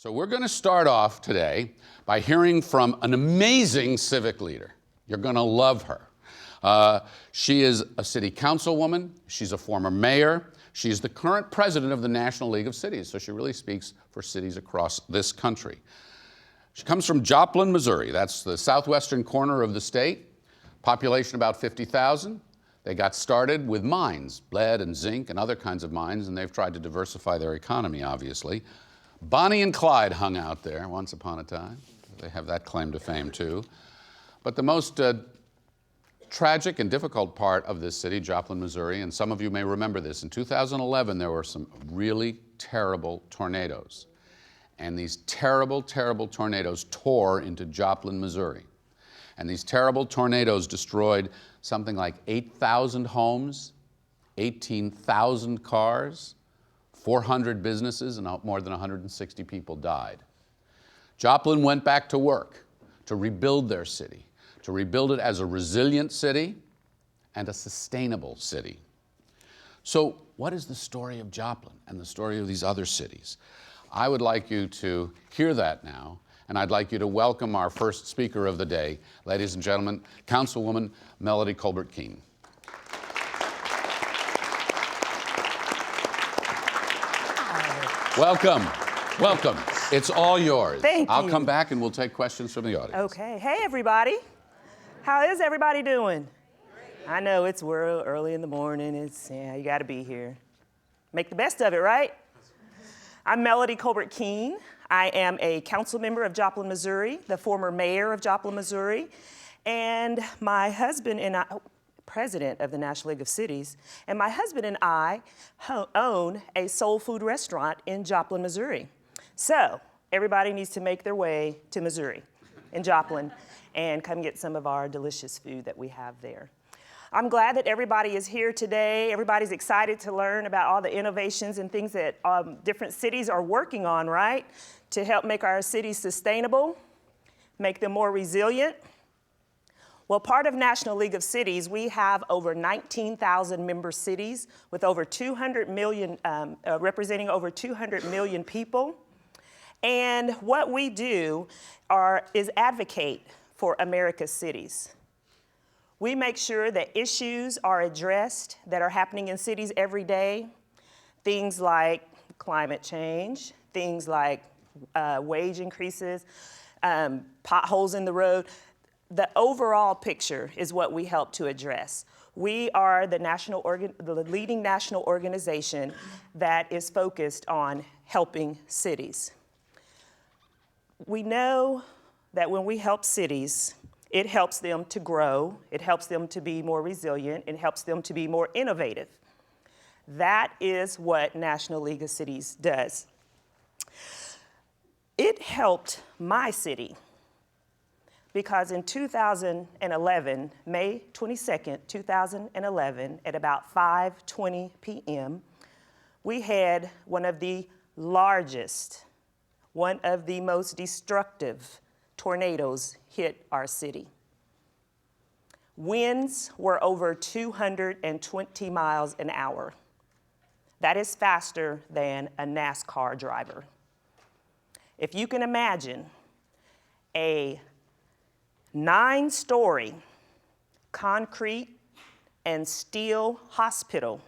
So we're going to start off today by hearing from an amazing civic leader. You're going to love her. She is a city councilwoman. She's a former mayor. She's the current president of the National League of Cities, so she really speaks for cities across this country. She comes from Joplin, Missouri. That's the southwestern corner of the state. Population about 50,000. They got started with mines, lead and zinc and other kinds of mines, and they've tried to diversify their economy, obviously. Bonnie and Clyde hung out there once upon a time. They have that claim to fame, too. But the most tragic and difficult part of this city, Joplin, Missouri, and some of you may remember this, in 2011, there were some really terrible tornadoes. And these terrible, terrible tornadoes tore into Joplin, Missouri. And these terrible tornadoes destroyed something like 8,000 homes, 18,000 cars, 400 businesses, and more than 160 people died. Joplin went back to work to rebuild their city, to rebuild it as a resilient city and a sustainable city. So what is the story of Joplin and the story of these other cities? I would like you to hear that now, and I'd like you to welcome our first speaker of the day, ladies and gentlemen, Councilwoman Melodee Colbert-Kean. Welcome, welcome. It's all yours. Thank you. I'll come back and we'll take questions from the audience. Okay. Hey, everybody. How is everybody doing? I know it's early in the morning. You got to be here. Make the best of it, right? I'm Melodee Colbert-Kean. I am a council member of Joplin, Missouri, the former mayor of Joplin, Missouri, and my husband and I, president of the National League of Cities, and my husband and I own a soul food restaurant in Joplin, Missouri. So everybody needs to make their way to Missouri, in Joplin, and come get some of our delicious food that we have there. I'm glad that everybody is here today. Everybody's excited to learn about all the innovations and things that different cities are working on, right? To help make our cities sustainable, make them more resilient. Well, part of National League of Cities, we have over 19,000 member cities with over 200 million, representing over 200 million people. And what we do is advocate for America's cities. We make sure that issues are addressed that are happening in cities every day. Things like climate change, things like wage increases, potholes in the road. The overall picture is what we help to address. We are the leading national organization that is focused on helping cities. We know that when we help cities, it helps them to grow, it helps them to be more resilient, it helps them to be more innovative. That is what National League of Cities does. It helped my city because in 2011, May 22nd, 2011, at about 5:20 p.m., we had one of the largest, one of the most destructive tornadoes hit our city. Winds were over 220 miles an hour. That is faster than a NASCAR driver. If you can imagine a 9-story concrete and steel hospital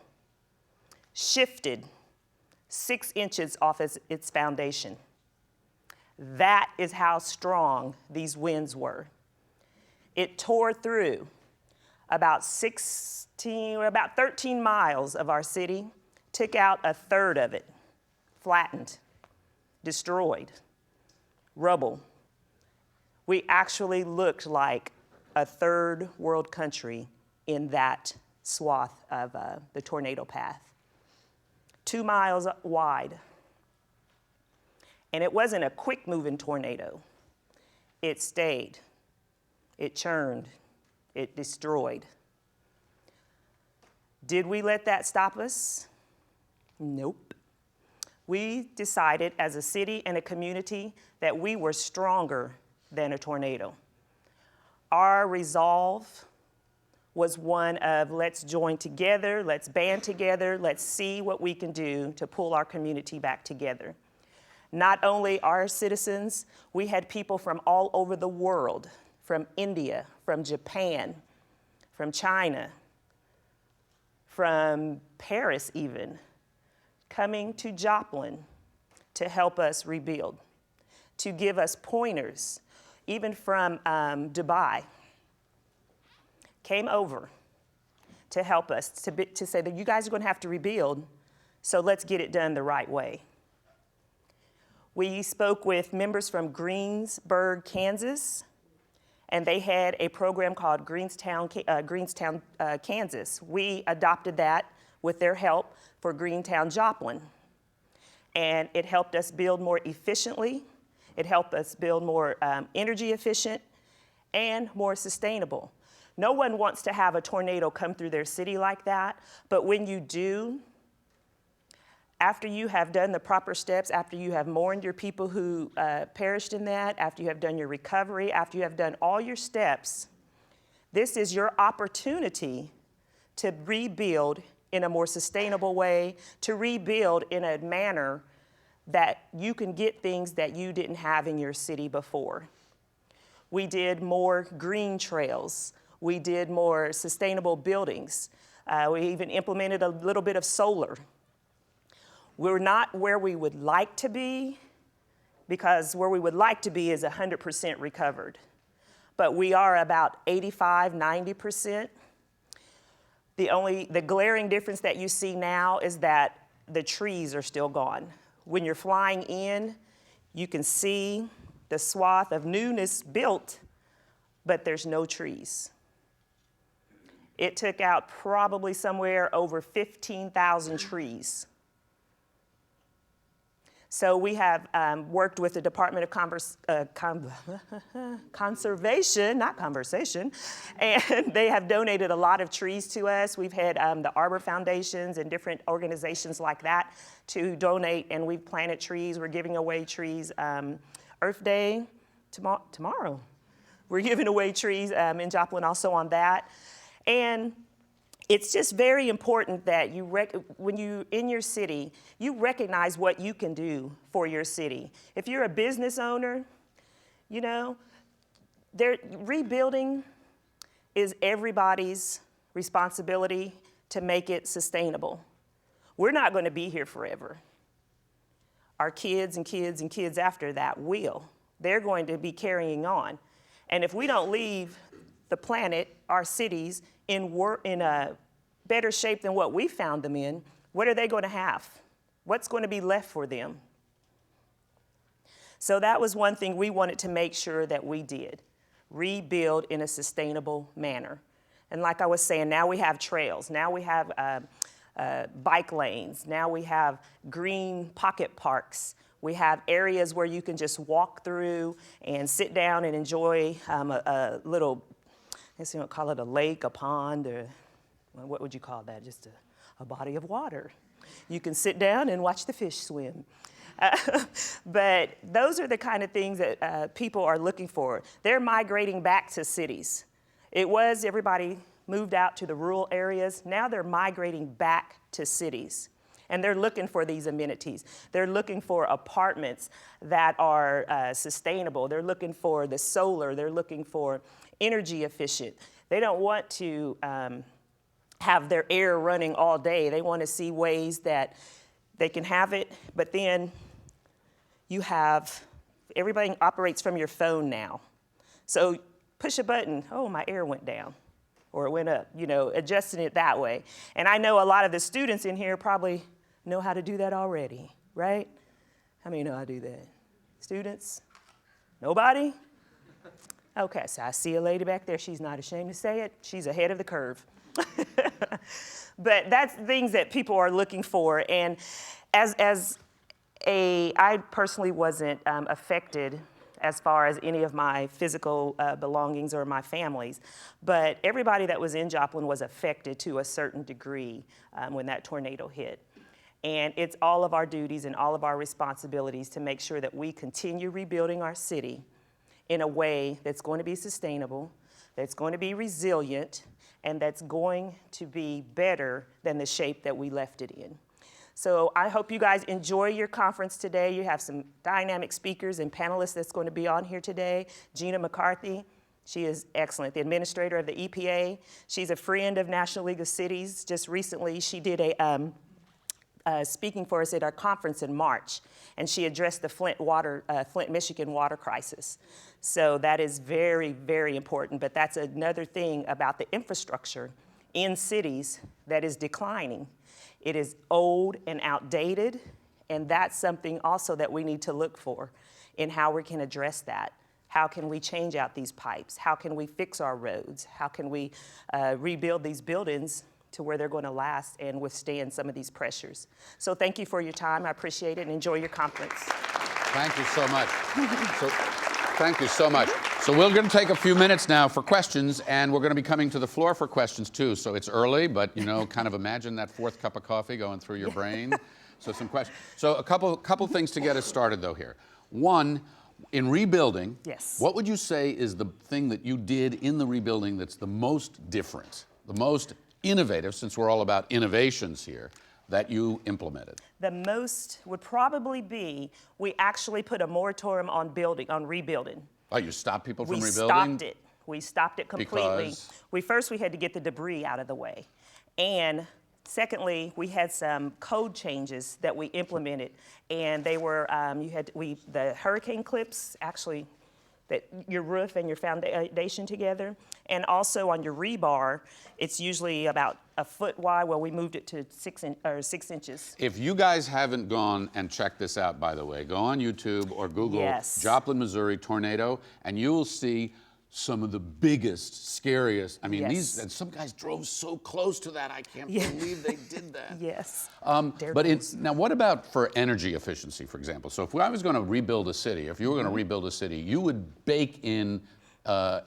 shifted 6 inches off its foundation. That is how strong these winds were. It tore through about 13 miles of our city, took out a third of it, flattened, destroyed, rubble. We actually looked like a third world country in that swath of the tornado path. 2 miles wide. And it wasn't a quick moving tornado. It stayed, it churned, it destroyed. Did we let that stop us? Nope. We decided as a city and a community that we were stronger than a tornado. Our resolve was one of let's join together, let's band together, let's see what we can do to pull our community back together. Not only our citizens, we had people from all over the world, from India, from Japan, from China, from Paris even, coming to Joplin to help us rebuild, to give us pointers, even from Dubai, came over to help us, to say that you guys are going to have to rebuild, so let's get it done the right way. We spoke with members from Greensburg, Kansas, and they had a program called Greenstown, Kansas. We adopted that with their help for Greentown, Joplin. And it helped us build more efficiently. It helped us build more energy efficient and more sustainable. No one wants to have a tornado come through their city like that, but when you do, after you have done the proper steps, after you have mourned your people who perished in that, after you have done your recovery, after you have done all your steps, this is your opportunity to rebuild in a more sustainable way, to rebuild in a manner that you can get things that you didn't have in your city before. We did more green trails. We did more sustainable buildings. We even implemented a little bit of solar. We're not where we would like to be, because where we would like to be is 100% recovered. But we are about 85, 90%. The glaring difference that you see now is that the trees are still gone. When you're flying in, you can see the swath of newness built, but there's no trees. It took out probably somewhere over 15,000 trees. So we have worked with the Department of Conservation, not conversation, and they have donated a lot of trees to us. We've had the Arbor Foundations and different organizations like that to donate, and we've planted trees. We're giving away trees. Earth Day tomorrow. We're giving away trees in Joplin also on that. And it's just very important that when you're in your city, you recognize what you can do for your city. If you're a business owner, you know, rebuilding is everybody's responsibility to make it sustainable. We're not going to be here forever. Our kids and kids and kids after that will. They're going to be carrying on. And if we don't leave the planet, our cities, in a better shape than what we found them in, what are they going to have? What's going to be left for them? So that was one thing we wanted to make sure that we did, rebuild in a sustainable manner. And like I was saying, now we have trails, now we have bike lanes, now we have green pocket parks. We have areas where you can just walk through and sit down and enjoy a little, I guess you don't call it a lake, a pond, or what would you call that? Just a body of water. You can sit down and watch the fish swim. But those are the kind of things that people are looking for. They're migrating back to cities. It was everybody moved out to the rural areas. Now they're migrating back to cities. And they're looking for these amenities. They're looking for apartments that are sustainable. They're looking for the solar. They're looking for energy efficient. They don't want to have their air running all day. They want to see ways that they can have it, but then you have, everybody operates from your phone now. So push a button, oh, my air went down, or it went up, you know, adjusting it that way. And I know a lot of the students in here probably know how to do that already, right? How many know how to do that? Students? Nobody? Okay, so I see a lady back there. She's not ashamed to say it. She's ahead of the curve. But that's things that people are looking for. And I personally wasn't affected as far as any of my physical belongings or my family's, but everybody that was in Joplin was affected to a certain degree when that tornado hit. And it's all of our duties and all of our responsibilities to make sure that we continue rebuilding our city in a way that's going to be sustainable, that's going to be resilient, and that's going to be better than the shape that we left it in. So I hope you guys enjoy your conference today. You have some dynamic speakers and panelists that's going to be on here today. Gina McCarthy, she is excellent, the administrator of the EPA. She's a friend of National League of Cities. Just recently, she did speaking for us at our conference in March, and she addressed the Flint, Michigan water crisis. So that is very, very important, but that's another thing about the infrastructure in cities that is declining. It is old and outdated, and that's something also that we need to look for in how we can address that. How can we change out these pipes? How can we fix our roads? How can we rebuild these buildings to where they're going to last and withstand some of these pressures? So thank you for your time. I appreciate it, and enjoy your conference. Thank you so much. Thank you so much. So we're going to take a few minutes now for questions, and we're going to be coming to the floor for questions too. So it's early, but kind of imagine that fourth cup of coffee going through your brain. So some questions. So a couple things to get us started though here. One, in rebuilding, yes, what would you say is the thing that you did in the rebuilding that's the most different, the most innovative, since we're all about innovations here, that you implemented? The most would probably be we actually put a moratorium on rebuilding. Oh, you stopped people from rebuilding? We stopped it. We stopped it completely. Because? We had to get the debris out of the way. And secondly, we had some code changes that we implemented, and they were, the hurricane clips actually, that your roof and your foundation together, and also on your rebar, it's usually about a foot wide. Well, we moved it to 6 inches. If you guys haven't gone and checked this out, by the way, go on YouTube or Google Joplin, Missouri tornado, and you will see some of the biggest, scariest. I mean, and some guys drove so close to that, I can't believe they did that. Yes. Now, what about for energy efficiency, for example? So if I was going to rebuild a city, if you were going to rebuild a city, you would bake in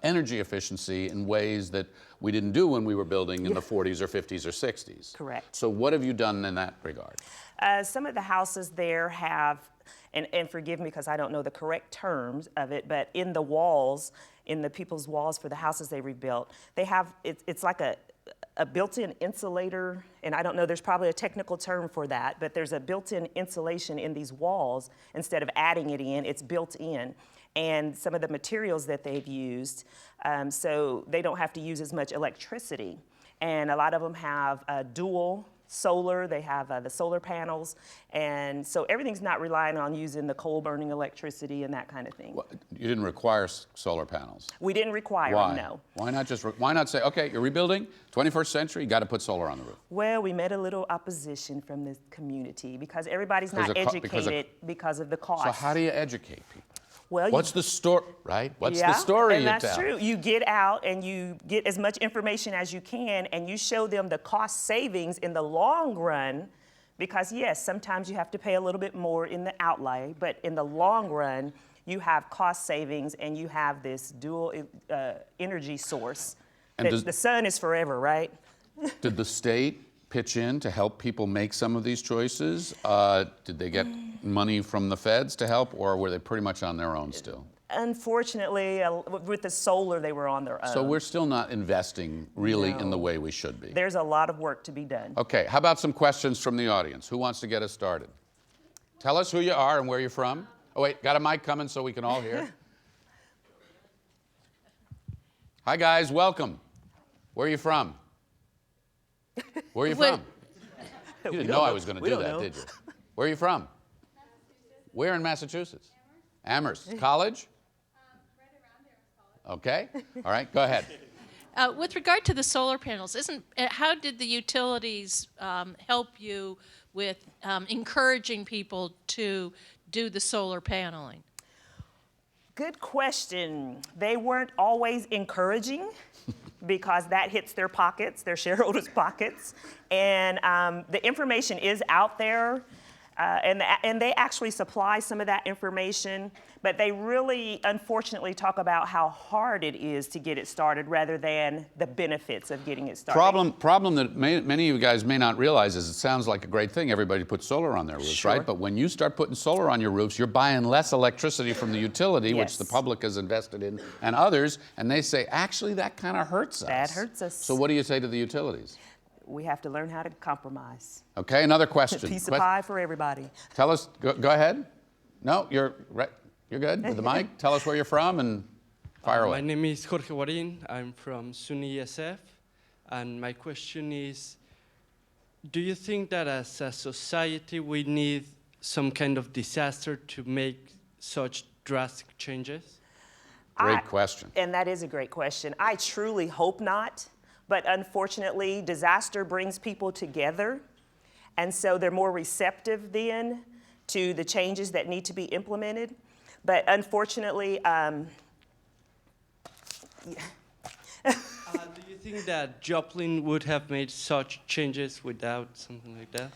energy efficiency in ways that we didn't do when we were building in the 40s or 50s or 60s. Correct. So what have you done in that regard? Some of the houses there have, and forgive me because I don't know the correct terms of it, but in the walls, in the people's walls for the houses they rebuilt, they have, it's like a built-in insulator, and I don't know, there's probably a technical term for that, but there's a built-in insulation in these walls. Instead of adding it in, it's built in. And some of the materials that they've used, so they don't have to use as much electricity. And a lot of them have dual solar, they have the solar panels, and so everything's not relying on using the coal burning electricity and that kind of thing. Well, you didn't require solar panels. We didn't require them, no. Why not say, okay, you're rebuilding, 21st century, you got to put solar on the roof? Well, we met a little opposition from the community because everybody's not educated because of the cost. So how do you educate people? Well, what's the story, right? What's the story you tell? And that's true. You get out and you get as much information as you can, and you show them the cost savings in the long run, because yes, sometimes you have to pay a little bit more in the outlay, but in the long run, you have cost savings and you have this dual energy source. And the sun is forever, right? Did the state pitch in to help people make some of these choices? Did they get money from the feds to help, or were they pretty much on their own still? Unfortunately, with the solar, they were on their own. So we're still not investing really in the way we should be. There's a lot of work to be done. Okay, how about some questions from the audience? Who wants to get us started? Tell us who you are and where you're from. Oh wait, got a mic coming so we can all hear. Hi guys, welcome. Where are you from? Where are you from? You didn't know I was going to do that, did you? Where are you from? Massachusetts. Where in Massachusetts? Amherst. College? Right around there. Okay. All right, go ahead. With regard to the solar panels, how did the utilities help you with encouraging people to do the solar paneling? Good question. They weren't always encouraging because that hits their pockets, their shareholders' pockets. And the information is out there, and they actually supply some of that information, but they really, unfortunately, talk about how hard it is to get it started rather than the benefits of getting it started. Problem that many of you guys may not realize is it sounds like a great thing. Everybody puts solar on their roofs, right? But when you start putting solar on your roofs, you're buying less electricity from the utility, which the public has invested in, and others, and they say, actually, that kind of hurts us. That hurts us. So what do you say to the utilities? we have to learn how to compromise. Okay, another question. Piece of pie for everybody. Tell us, go ahead. No, you're right. You're good with the mic. Tell us where you're from and fire away. My name is Jorge Guarin. I'm from SUNY SF. And my question is, do you think that as a society we need some kind of disaster to make such drastic changes? Great question. And that is a great question. I truly hope not, but unfortunately, disaster brings people together, and so they're more receptive then to the changes that need to be implemented. But unfortunately, Do you think that Joplin would have made such changes without something like that?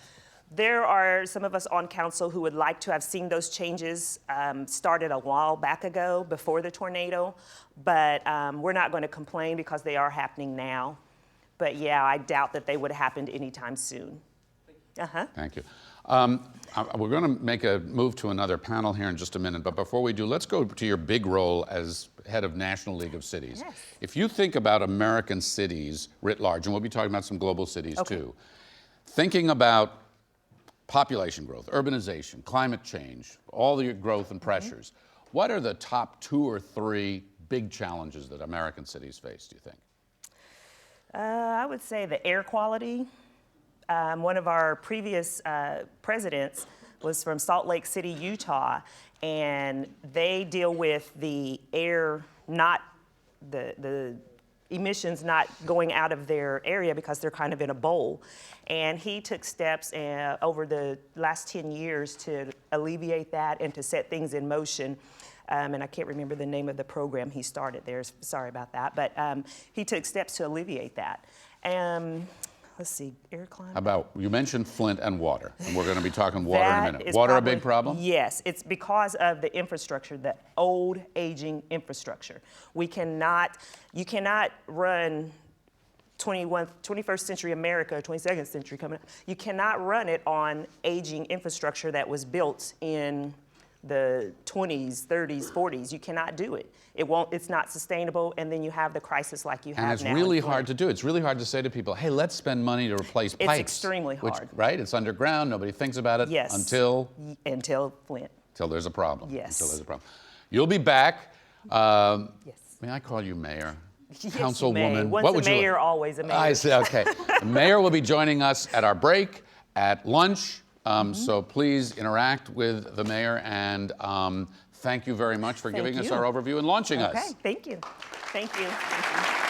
there are some of us on council who would like to have seen those changes started a while back ago before the tornado, but we're not going to complain because they are happening now. But yeah, I doubt that they would have happened anytime soon. Thank you. We're going to make a move to another panel here in just a minute, but before we do, let's go to your big role as head of National League of Cities. Yes. If you think about American cities writ large, and we'll be talking about some global cities too, thinking about population growth, urbanization, climate change, all the growth and pressures, what are the top 2 or 3 big challenges that American cities face, do you think? I would say the air quality. One of our previous presidents was from Salt Lake City, Utah, and they deal with the air, not the emissions not going out of their area because they're kind of in a bowl. And he took steps over the last 10 years to alleviate that and to set things in motion. And I can't remember the name of the program he started there, sorry about that. But he took steps to alleviate that. Let's see, air climate. How about, you mentioned Flint and water, and we're going to be talking water in a minute. is Water probably, a big problem? Yes, it's because of the infrastructure, the old aging infrastructure. You cannot run 21st century America, 22nd century coming up. You cannot run it on aging infrastructure that was built in the 20s, 30s, 40s. You cannot do it. It's not sustainable, and then you have the crisis like you have now. And it's really hard to do. It's really hard to say to people, hey, let's spend money to replace pipes. It's extremely hard. Right? It's underground. Nobody thinks about it Yes. until Flint. Until there's a problem. Yes. Until there's a problem. You'll be back. Yes. May I call you mayor? Yes, Councilwoman. you may. Once What a would you mayor, like? always a mayor. I see. Okay. The mayor will be joining us at our break at lunch. So please interact with the mayor, and thank you very much for giving us you. our overview and launching us. Okay, thank you. Thank you. Thank you.